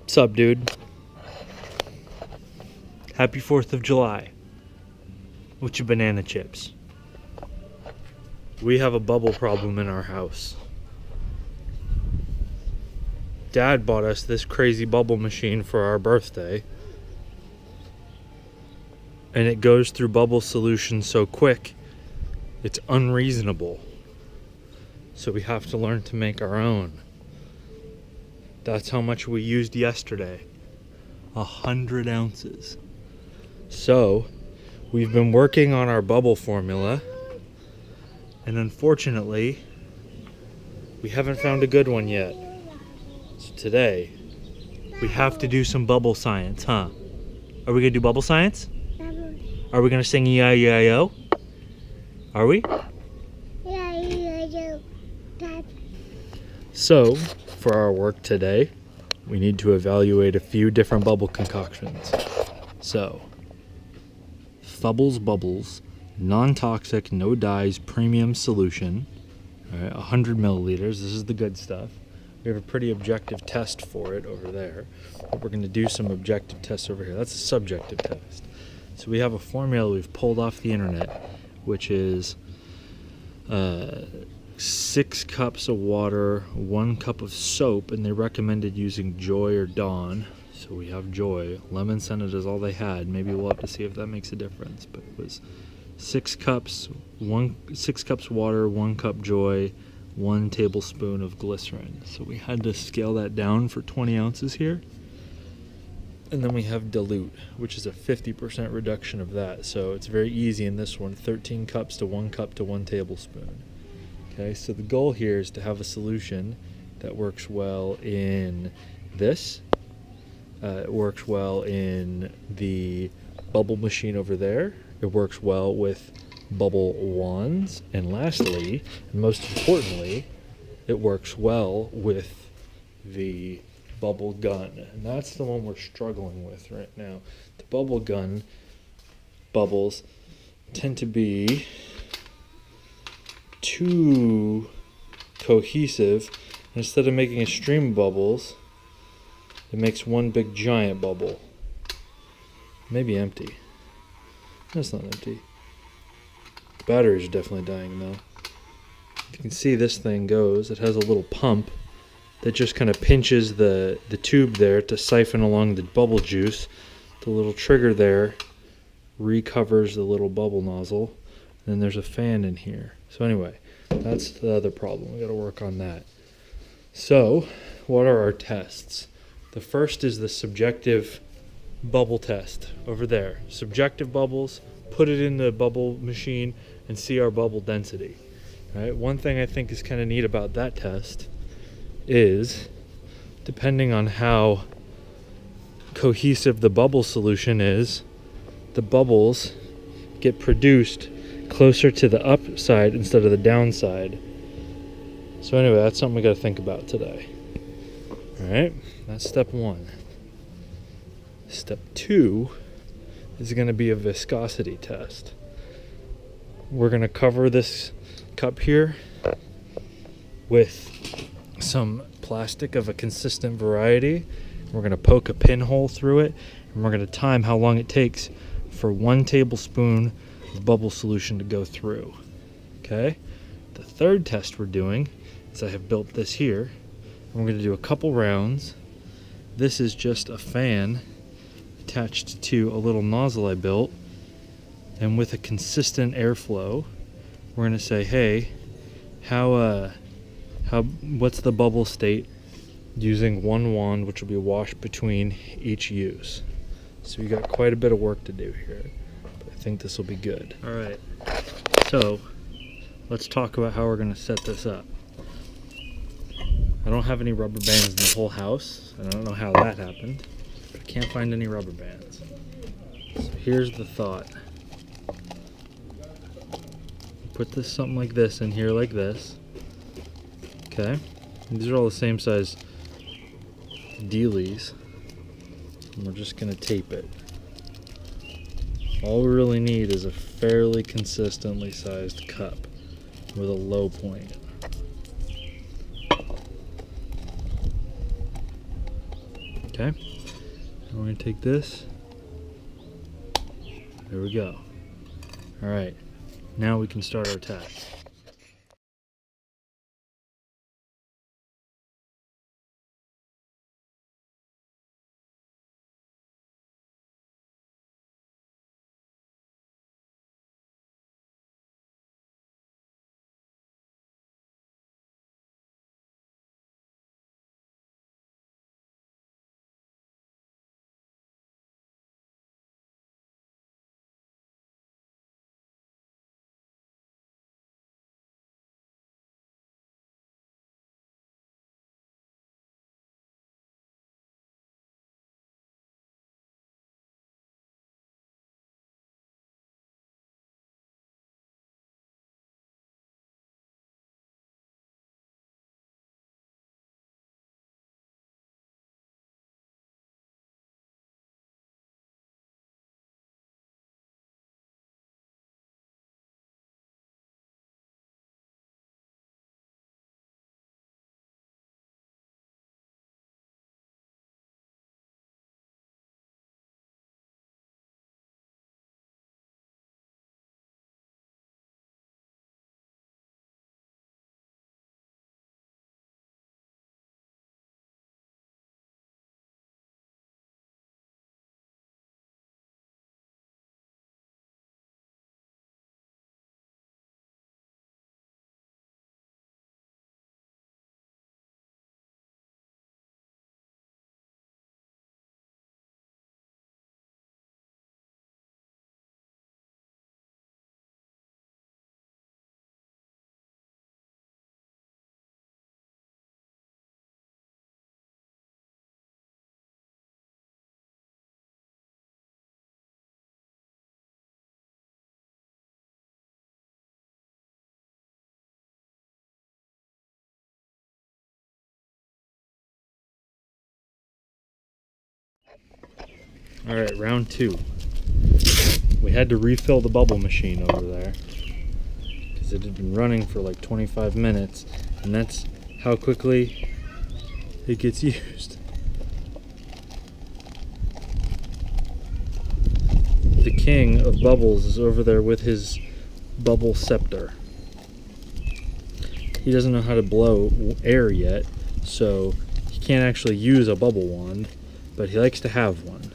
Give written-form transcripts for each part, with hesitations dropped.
Sup, dude? Happy 4th of July. With your banana chips. We have a bubble problem in our house. Dad bought us this crazy bubble machine for our birthday. And it goes through bubble solution so quick, it's unreasonable. So we have to learn to make our own. That's how much we used yesterday. 100 ounces. So, we've been working on our bubble formula, and unfortunately, we haven't found a good one yet. So today, we have to do some bubble science, huh? Are we gonna do bubble science? Are we gonna sing E-I-E-I-O? Are we? So, for our work today, we need to evaluate a few different bubble concoctions. So, Fubbles Bubbles, non-toxic, no dyes, premium solution. All right, 100 milliliters. This is the good stuff. We have a pretty objective test for it over there. But we're going to do some objective tests over here. That's a subjective test. So we have a formula we've pulled off the internet, which is 6 cups of water, 1 cup of soap, and they recommended using Joy or Dawn. So we have Joy. Lemon Scented is all they had. Maybe we'll have to see if that makes a difference. But it was 6 cups water, 1 cup Joy, 1 tablespoon of glycerin. So we had to scale that down for 20 ounces here. And then we have dilute, which is a 50% reduction of that. So it's very easy in this one, 13 cups to 1 cup to 1 tablespoon. Okay, so the goal here is to have a solution that works well in this. It works well in the bubble machine over there. It works well with bubble wands. And lastly, and most importantly, it works well with the bubble gun. And that's the one we're struggling with right now. The bubble gun bubbles tend to be too cohesive. Instead of making a stream of bubbles, it makes one big giant bubble. Maybe empty. That's not empty. The batteries are definitely dying though. You can see this thing goes. It has a little pump that just kind of pinches the tube there to siphon along the bubble juice. The little trigger there recovers the little bubble nozzle. And then there's a fan in here. So anyway, that's the other problem. We got to work on that. So, what are our tests? The first is the subjective bubble test over there. Subjective bubbles, put it in the bubble machine and see our bubble density. All right? One thing I think is kind of neat about that test is, depending on how cohesive the bubble solution is, the bubbles get produced closer to the upside instead of the downside. So anyway, that's something we got to think about today. All right, that's step 1. Step 2 is going to be a viscosity test. We're going to cover this cup here with some plastic of a consistent variety. We're going to poke a pinhole through it, and we're going to time how long it takes for 1 tablespoon of bubble solution to go through. Okay? The third test we're doing is I have built this here. And we're going to do a couple rounds. This is just a fan attached to a little nozzle I built, and with a consistent airflow, we're going to say, hey, what's the bubble state using 1 wand, which will be washed between each use. So we got quite a bit of work to do here, but I think this will be good. All right, so let's talk about how we're going to set this up. I don't have any rubber bands in the whole house. I don't know how that happened, but I can't find any rubber bands. So here's the thought. Put this something like this in here like this. Okay, these are all the same size dealies. And we're just gonna tape it. All we really need is a fairly consistently sized cup with a low point. Okay, we're going to take this. There we go. All right, now we can start our test. All right, round 2. We had to refill the bubble machine over there because it had been running for like 25 minutes, and that's how quickly it gets used. The king of bubbles is over there with his bubble scepter. He doesn't know how to blow air yet, so he can't actually use a bubble wand, but he likes to have one,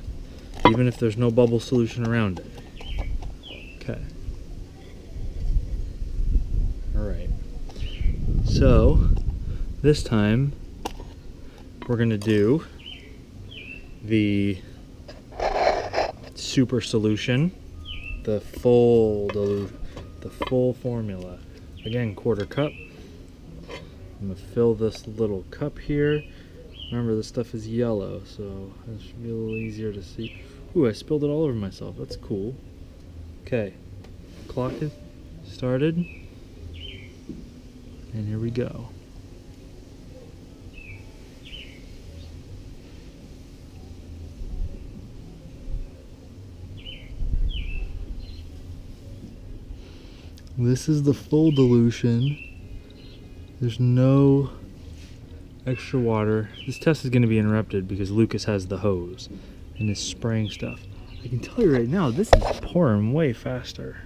even if there's no bubble solution around it. Okay. Alright. So, this time, we're going to do the super solution, the full formula. Again, 1/4 cup. I'm going to fill this little cup here. Remember, this stuff is yellow, so it should be a little easier to see. Ooh, I spilled it all over myself. That's cool. Okay, clock is started, and here we go. This is the full dilution. There's no extra water. This test is going to be interrupted because Lucas has the hose and is spraying stuff. I can tell you right now, this is pouring way faster.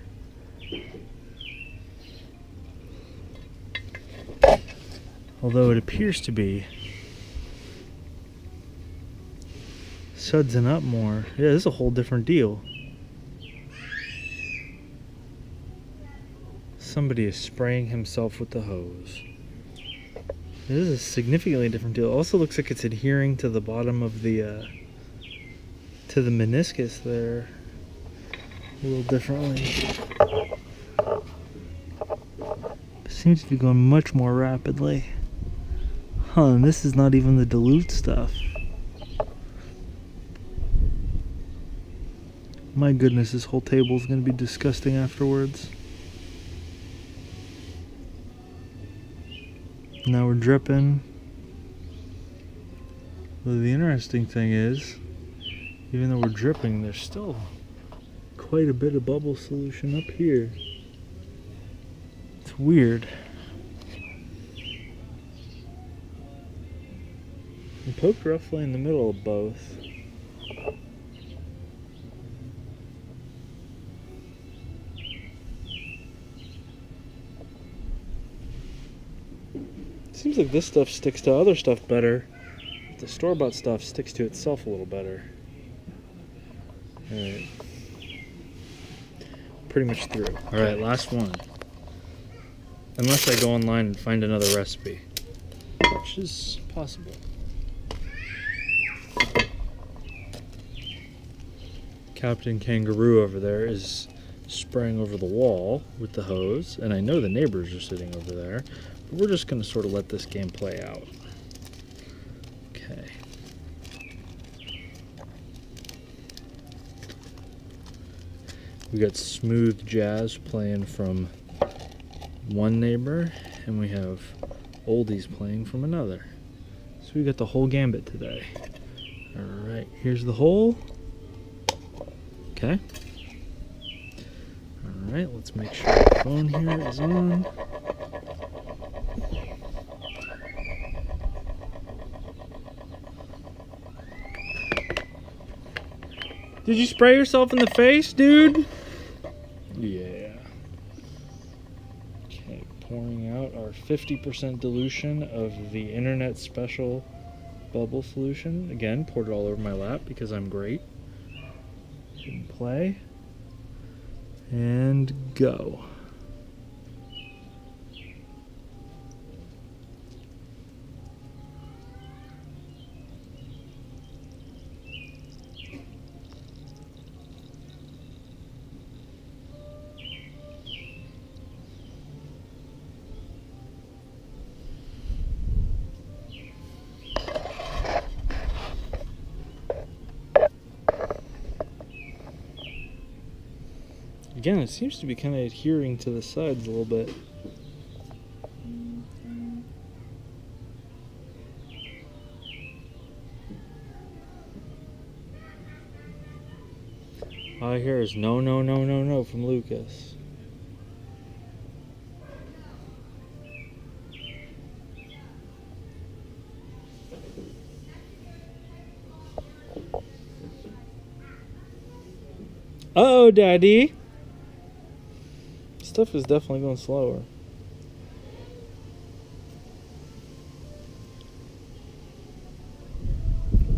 Although it appears to be sudsing up more. Yeah, this is a whole different deal. Somebody is spraying himself with the hose. This is a significantly different deal. It also looks like it's adhering to the bottom of the to the meniscus there a little differently. It seems to be going much more rapidly. Huh, and this is not even the dilute stuff. My goodness, this whole table is going to be disgusting afterwards. Now we're dripping. Well, the interesting thing is, even though we're dripping, there's still quite a bit of bubble solution up here. It's weird. poked roughly in the middle of both. Seems like this stuff sticks to other stuff better. The store-bought stuff sticks to itself a little better. Alright. Pretty much through. Alright, last one. Unless I go online and find another recipe, which is possible. Captain Kangaroo over there is spraying over the wall with the hose, and I know the neighbors are sitting over there, but we're just going to sort of let this game play out. Okay. We got Smooth Jazz playing from one neighbor, and we have Oldies playing from another. So we got the whole gambit today. Alright, here's the hole. Okay. Alright, let's make sure the phone here is on. Did you spray yourself in the face, dude? Yeah. Okay, pouring out our 50% dilution of the Internet Special bubble solution. Again, poured it all over my lap because I'm great. And play. And go. Again, it seems to be kind of adhering to the sides a little bit. All I hear is no, no, no, no, no from Lucas. Uh-oh, Daddy. Stuff is definitely going slower.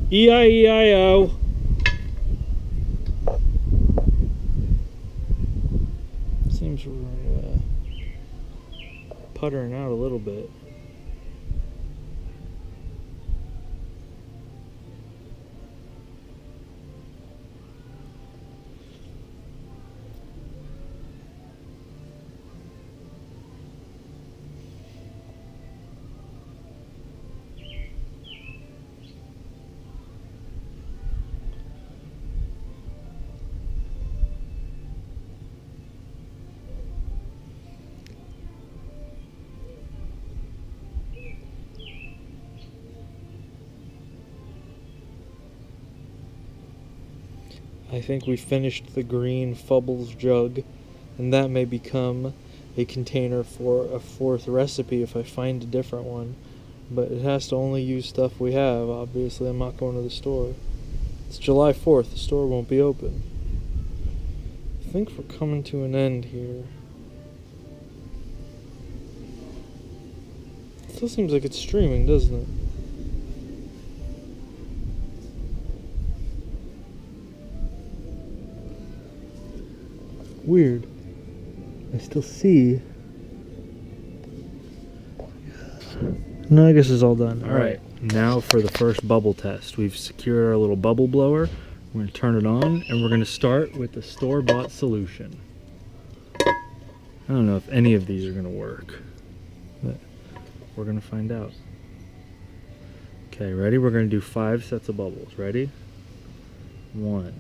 E-I-E-I-O. Seems we're puttering out a little bit. I think we finished the green Fubbles jug, and that may become a container for a fourth recipe if I find a different one. But it has to only use stuff we have. Obviously, I'm not going to the store. It's July 4th. The store won't be open. I think we're coming to an end here. It still seems like it's streaming, doesn't it? Weird. I still see. No, I guess it's all done. Alright, now for the first bubble test. We've secured our little bubble blower. We're going to turn it on, and we're going to start with the store-bought solution. I don't know if any of these are going to work, but we're going to find out. Okay, ready? We're going to do 5 sets of bubbles. Ready? 1.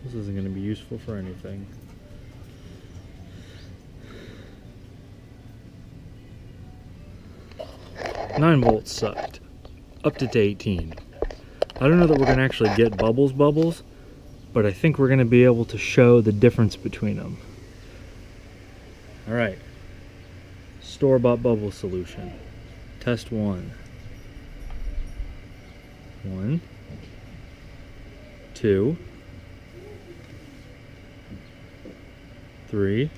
This isn't going to be useful for anything. 9 volts sucked. Upped it to 18. I don't know that we're going to actually get bubbles, but I think we're going to be able to show the difference between them. Alright. Store-bought bubble solution. Test 1. 1, 2, 3,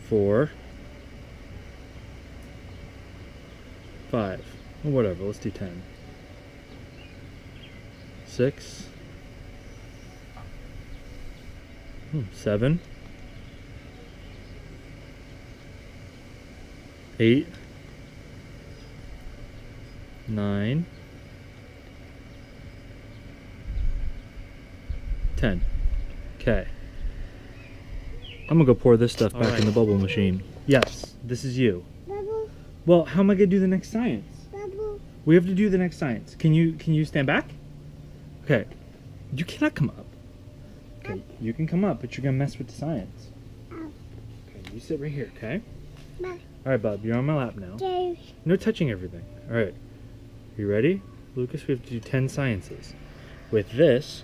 4, 5. Well, whatever, let's do 10. 6, 7, 8, 9, 10. Okay. I'm gonna go pour this stuff back in the bubble machine. Yes, this is you. Bubble, Well, how am I gonna do the next science? bubble. We have to do the next science. Can you stand back? Okay. You cannot come up. Okay, you can come up, but you're gonna mess with the science. Ow. Okay, you sit right here, okay? Bye. Alright, Bub, you're on my lap now. There's No touching everything. Alright. You ready? Lucas, we have to do 10 sciences. With this,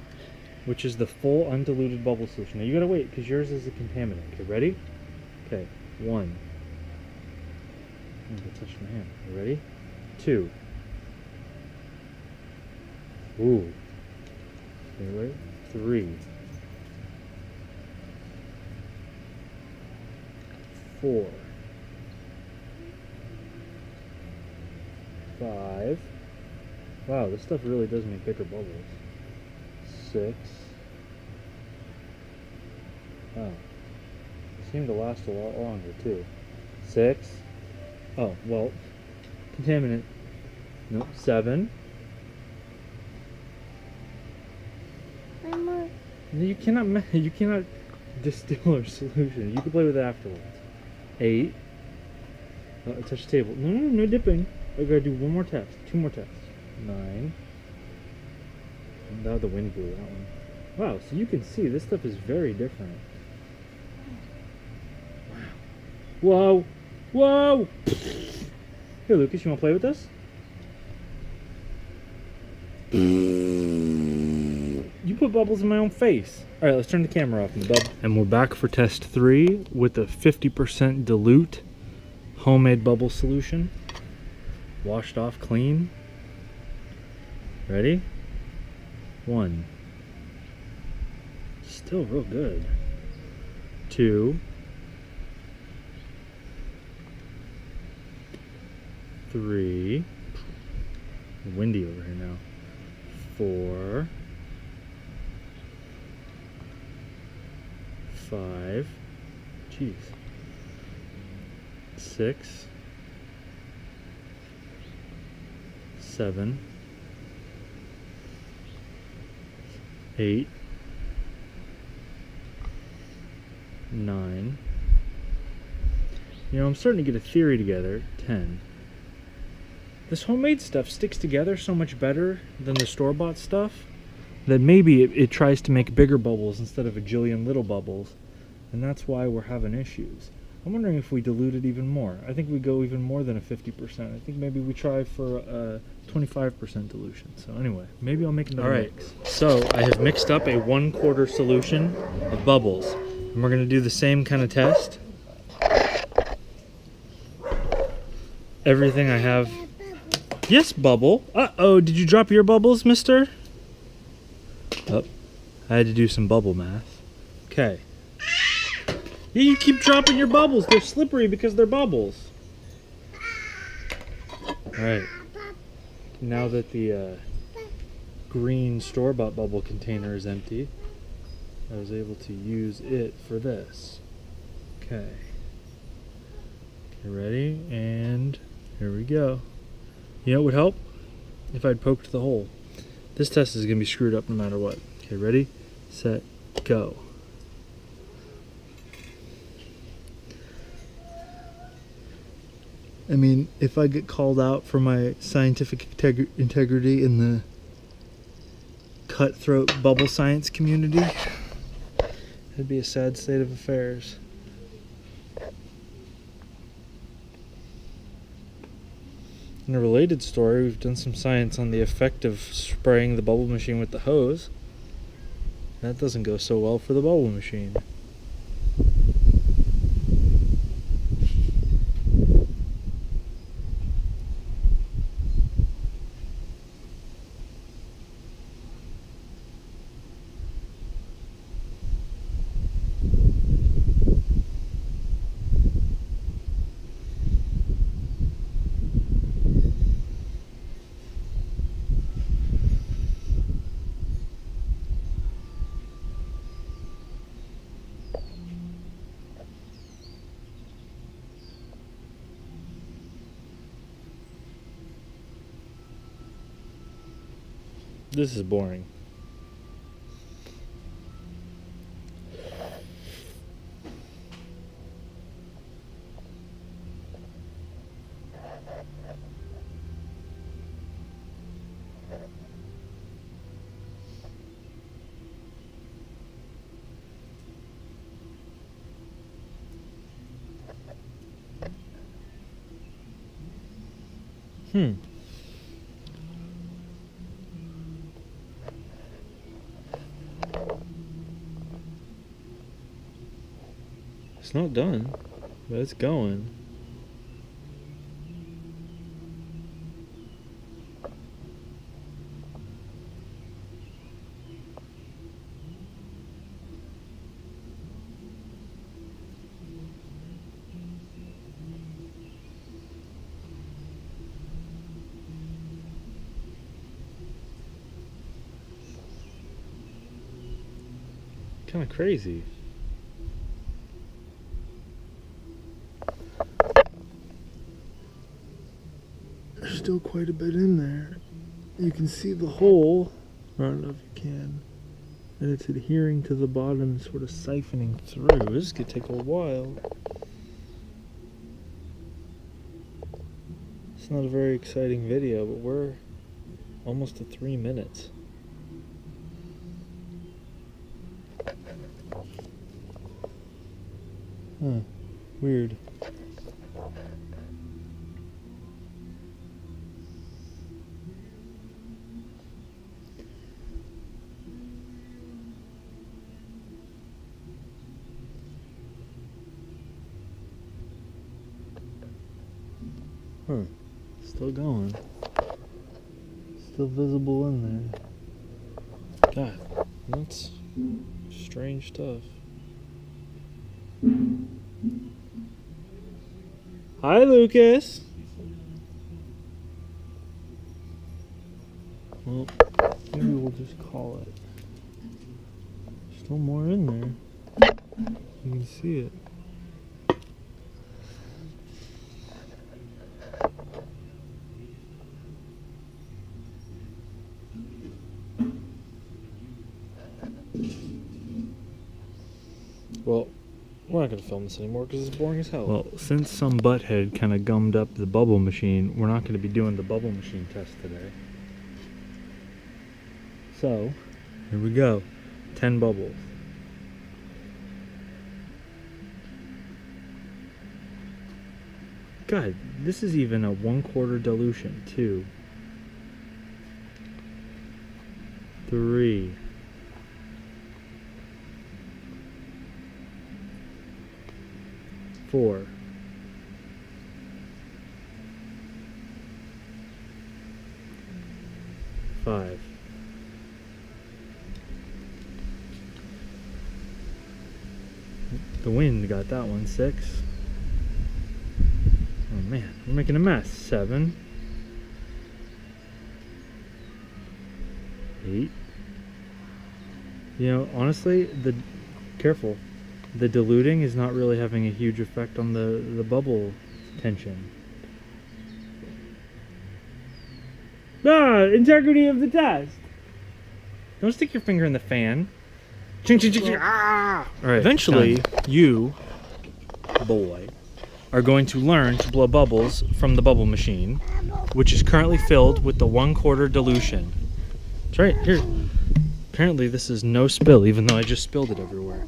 which is the full undiluted bubble solution. Now you gotta wait, because yours is a contaminant. Okay, ready? Okay, 1. I'm gonna touch my hand. You ready? 2. Ooh. Okay, wait. 3. 4. 5. Wow, this stuff really does make bigger bubbles. 6. Oh. They seem to last a lot longer too. 6. Oh, well. Contaminant. No. 7. one more. You cannot distill a solution. You can play with it afterwards. 8. Oh, touch the table. No dipping. I gotta do one more test. 2 more tests. 9. Now the wind blew that one. Wow, so you can see this stuff is very different. Wow. Whoa! Whoa! Here, Lucas, you wanna play with this? You put bubbles in my own face. Alright, let's turn the camera off, bub. And we're back for test 3 with a 50% dilute homemade bubble solution. Washed off clean. Ready? 1. Still real good. 2. 3. Windy over here now. 4. 5. Jeez. 6. 7. 8. 9. You know, I'm starting to get a theory together. 10. This homemade stuff sticks together so much better than the store-bought stuff that maybe it tries to make bigger bubbles instead of a jillion little bubbles, and that's why we're having issues. I'm wondering if we dilute it even more. I think we go even more than a 50%. I think maybe we try for a 25% dilution. So anyway, maybe I'll make another mix. So I have mixed up a 1/4 solution of bubbles, and we're gonna do the same kind of test. Everything I have. Yes, bubble. Uh-oh, did you drop your bubbles, mister? Oh, I had to do some bubble math. Okay. Yeah, you keep dropping your bubbles. They're slippery because they're bubbles. Alright. Now that the green store-bought bubble container is empty, I was able to use it for this. Okay. Okay, ready? And here we go. You know what would help? If I'd poked the hole. This test is going to be screwed up no matter what. Okay, ready, set, go. I mean, if I get called out for my scientific integrity in the cutthroat bubble science community, it'd be a sad state of affairs. In a related story, we've done some science on the effect of spraying the bubble machine with the hose. That doesn't go so well for the bubble machine. This is boring. It's not done, but it's going. Kind of crazy. There's still quite a bit in there. You can see the hole. I don't know if you can. And it's adhering to the bottom, sort of siphoning through. This could take a while. It's not a very exciting video, but we're almost at 3 minutes. Huh, weird. Huh, still going. Still visible in there. God, that's strange stuff. Hi, Lucas. Well, maybe we'll just call it. Still more in there. You can see it. Well, we're not going to film this anymore because it's boring as hell. Well, since some butthead kind of gummed up the bubble machine, we're not going to be doing the bubble machine test today. So, here we go. 10 bubbles. God, this is even a 1/4 dilution. 2, 3, 4, 5, 'The wind got that one. 6. Oh man, we're making a mess. 7, 8. You know, honestly, careful. The diluting is not really having a huge effect on the bubble tension. Ah, integrity of the test. Don't stick your finger in the fan. Ching, ching, ching, ching. Ah! All right, eventually, you, boy, are going to learn to blow bubbles from the bubble machine, which is currently filled with the 1/4 dilution. That's right, here. Apparently this is no spill, even though I just spilled it everywhere.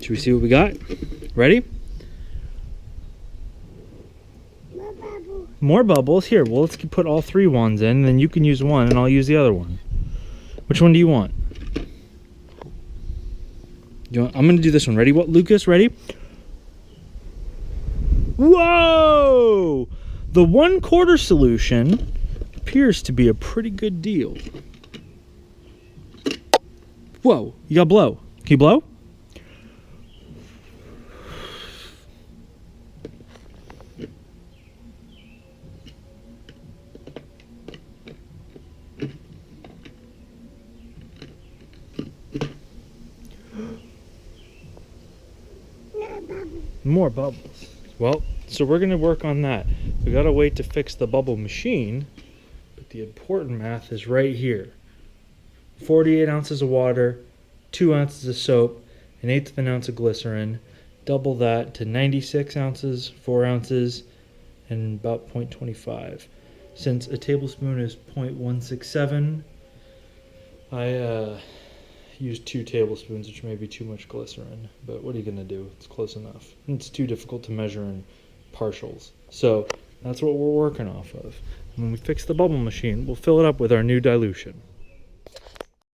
Should we see what we got? Ready? More bubbles. More bubbles. Here, well, let's put all 3 wands in, and then you can use one, and I'll use the other one. Which one do you want? I'm going to do this one. Ready? What, Lucas? Ready? Whoa! The 1/4 solution appears to be a pretty good deal. Whoa! You got to blow. Can you blow? More bubbles. Well, so we're going to work on that. We got to wait to fix the bubble machine, but the important math is right here. 48 ounces of water, 2 ounces of soap, an eighth of an ounce of glycerin. Double that to 96 ounces, 4 ounces, and about 0.25. Since a tablespoon is 0.167, I used 2 tablespoons, which may be too much glycerin. But what are you going to do? It's close enough. It's too difficult to measure in partials. So that's what we're working off of. When we fix the bubble machine, we'll fill it up with our new dilution.